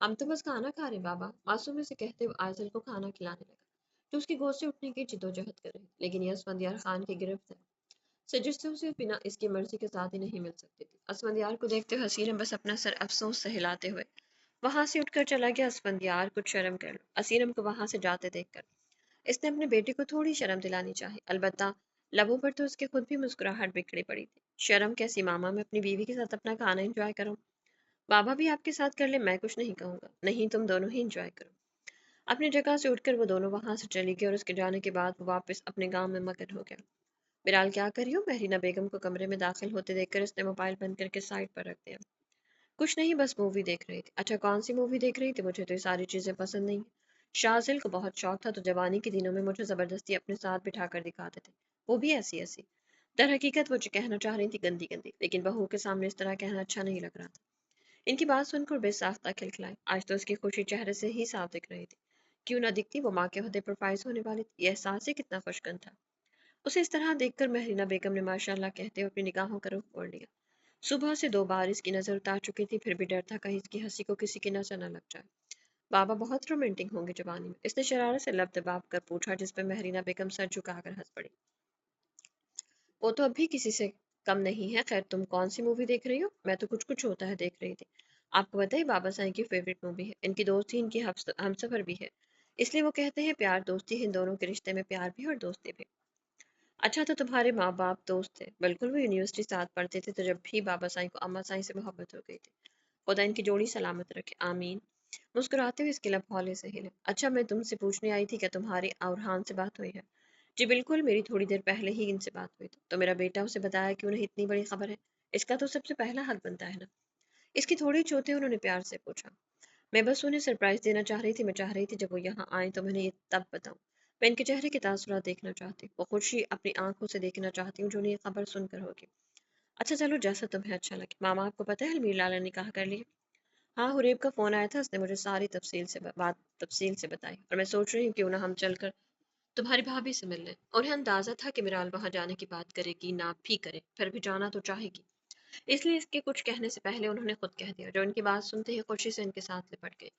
ہم تو بس کھانا کھا رہے ہیں بابا، معصوم سے کہتے ہوئے آئزل کو کھانا کھلانے لگا، جو اس کی گود سے اٹھنے کی جدوجہد کر رہی، لیکن یہ اسفندیار خان کی گرفت ہے، سجستوں سے بنا اس کی مرضی کے ساتھ ہی نہیں مل سکتی تھی۔ اسفندیار کو دیکھتے ہوئے حسین بس اپنا سر افسوس سے ہلاتے ہوئے وہاں سے اٹھ کر چلا گیا۔ اسفندیار، کچھ شرم کر لو۔ اسیرم کو وہاں سے جاتے دیکھ کر اس نے اپنے بیٹے کو تھوڑی شرم دلانی چاہی، البتہ لبوں پر تو اس کے خود بھی مسکراہٹ بکھری پڑی تھی۔ شرم کیسی ماما، میں اپنی بیوی کے ساتھ اپنا کھانا انجوائے کروں، بابا بھی آپ کے ساتھ کر لے، میں کچھ نہیں کہوں گا۔ نہیں، تم دونوں ہی انجوائے کرو۔ اپنی جگہ سے اٹھ کر وہ دونوں وہاں سے چلی گئی اور اس کے جانے کے بعد وہ واپس اپنے گاؤں میں مگن ہو گیا۔ بلال، کیا کری ہو؟ مہرینہ بیگم کو کمرے میں داخل ہوتے دیکھ کر اس نے موبائل بند کر کے سائڈ پر رکھ دیا۔ کچھ نہیں، بس مووی دیکھ رہی تھی۔ اچھا، کون سی مووی دیکھ رہی تھی؟ مجھے تو یہ ساری چیزیں پسند نہیں ہیں۔ شاہزل کو بہت شوق تھا تو جوانی کے دنوں میں مجھے زبردستی اپنے ساتھ بٹھا کر دکھاتے تھے، وہ بھی ایسی ایسی۔ در حقیقت وہ جو کہنا چاہ رہی تھی گندی گندی، لیکن بہو کے سامنے اس طرح کہنا اچھا نہیں لگ رہا تھا۔ ان کی بات سن کر بے ساختہ کھلکھلائی، آج تو اس کی خوشی چہرے سے ہی صاف دکھ رہی تھی۔ کیوں نہ دکھتی، وہ ماں کے عہدے پر فائز ہونے والی تھی، یہ احساس ہی کتنا خوشگوار تھا۔ اسے اس طرح دیکھ کر مہرینہ بیگم نے ماشاء اللہ کہتے ہوئے اپنی نگاہوں کا رخ موڑ لیا۔ صبح سے 2 بار اس کی نظر اتار چکی تھی، پھر بھی ڈر تھا کہیں اس کی ہنسی کو کسی کی نظر نہ لگ جائے۔ بابا بہت رومانٹک ہوں گے جوانی میں، اس نے شرارت سے لب دباب کر پوچھا، جس پہ مہرینہ بیگم سر جھکا کر ہنس پڑی۔ وہ تو اب بھی کسی سے کم نہیں ہے۔ خیر، تم کون سی مووی دیکھ رہی ہو؟ میں تو کچھ کچھ ہوتا ہے دیکھ رہی تھی۔ آپ کو پتہ ہے بابا سائیں کی فیوریٹ مووی ہے، ان کی دوستی ان کی ہم سفر بھی ہے، اس لیے وہ کہتے ہیں پیار دوستی ہے، ان دونوں کے رشتے میں پیار بھی اور دوستی بھی۔ اچھا، تو تمہارے ماں باپ دوست تھے؟ بالکل، وہ یونیورسٹی ساتھ پڑھتے تھے، تو جب بھی بابا سائیں کو اما سائیں سے محبت ہو گئی تھی۔ خدا ان کی جوڑی سلامت رکھے، آمین۔ مسکراتے ہوئے اس کے لب ہولے سے ہلے۔ اچھا، میں تم سے پوچھنے آئی تھی کہ تمہاری اورحان سے بات ہوئی ہے؟ جی بالکل، میری تھوڑی دیر پہلے ہی ان سے بات ہوئی تھی۔ تو میرا بیٹا اسے بتایا کیوں نہیں؟ اتنی بڑی خبر ہے، اس کا تو سب سے پہلا حق بنتا ہے نا۔ اس کی تھوڑی چوتے انہوں نے پیار سے پوچھا۔ میں بس انہیں سرپرائز دینا چاہ رہی تھی، میں چاہ رہی تھی جب وہ یہاں آئیں تو میں انہیں یہ تب بتاؤں۔ میں ان کے چہرے کے تاثرات دیکھنا چاہتی ہوں، وہ خوشی اپنی آنکھوں سے دیکھنا چاہتی ہوں جو انہیں یہ خبر سن کر ہوگی۔ اچھا چلو، جیسا تمہیں اچھا لگے۔ ماما، آپ کو پتہ ہے المیر لالا نے نکاح کر لیا؟ ہاں، حریب کا فون آیا تھا، اس نے مجھے ساری تفصیل سے بتائی، اور میں سوچ رہی ہوں کیوں نہ ہم چل کر तुम्हारी भाभी से मिलने। उन्हें अंदाजा था कि मिराल वहां जाने की बात करेगी ना भी करे, फिर भी जाना तो चाहेगी। इसलिए इसके कुछ कहने से पहले उन्होंने खुद कह दिया, जो उनकी बात सुनते ही खुशी से इनके साथ लिपट गई।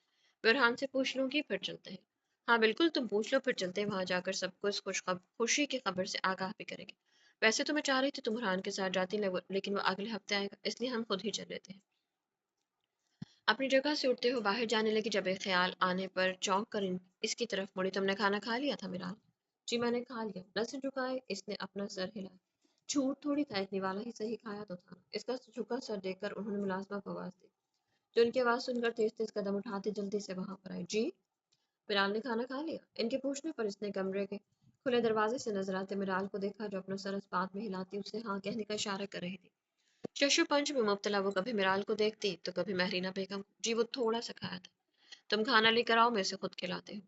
बुरहान से पूछ लूंगी फिर चलते हैं। हाँ बिल्कुल, तुम पूछ लो, फिर चलते हैं। वहां जाकर सबको इस खुशी की खबर से आगाह भी करेंगे। वैसे तो मैं चाह रही थी तुम बुरहान के साथ जाती, लेकिन वो अगले हफ्ते आएगा, इसलिए हम खुद ही चल लेते हैं। अपनी जगह से उठते हुए बाहर जाने लगी, जब एक ख्याल आने पर चौंक कर इसकी तरफ मुड़ी। तुमने खाना खा लिया था मिराल? जी मैंने खा लिया। नसर झुकाए इसने अपना सर हिलाया। झूठ थोड़ी था, इतनी वाला ही सही खाया तो था। इसका झुका सर देखकर उन्होंने मुलाजमा को आवाज दी, जो इनकी आवाज सुनकर तेज तेज कदम उठाते जल्दी से वहां पर आई। जी। मिराल ने खाना खा लिया? इनके पूछने पर इसने कमरे के खुले दरवाजे से नजर आते मिराल को देखा, जो अपना सर इस बात में हिलाती उसे हाँ कहने का इशारा कर रही थी। शशु पंच में मुब्तला वो कभी मिराल को देखती तो कभी महरीना बेगम। जी वो थोड़ा सा खाया था। तुम खाना लेकर आओ, मैं इसे खुद खिलाते हूँ।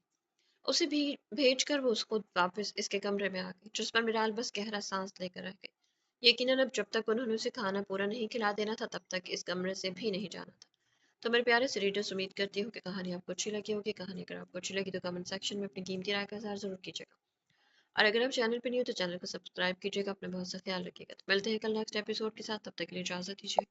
उसे भी भेज कर वो खुद वापस इसके कमरे में आ गई, जिस पर मिराल बस गहरा सांस लेकर रह गई। यकीनन अब जब तक उन्होंने उसे खाना पूरा नहीं खिला देना था, तब तक इस कमरे से भी नहीं जाना था। तो मेरे प्यारे से रीडर्स, उम्मीद करती हूँ कि कहानी आपको अच्छी लगी होगी। कहानी अगर आपको अच्छी लगी तो कमेंट सेक्शन में अपनी कीमती राय का इज़हार जरूर कीजिएगा। और अगर आप चैनल पर नहीं हो तो चैनल को सब्सक्राइब कीजिएगा। अपना बहुत सा ख्याल रखिएगा। तो मिलते हैं कल नेक्स्ट एपिसोड के साथ, तब तक के लिए इजाजत दीजिए।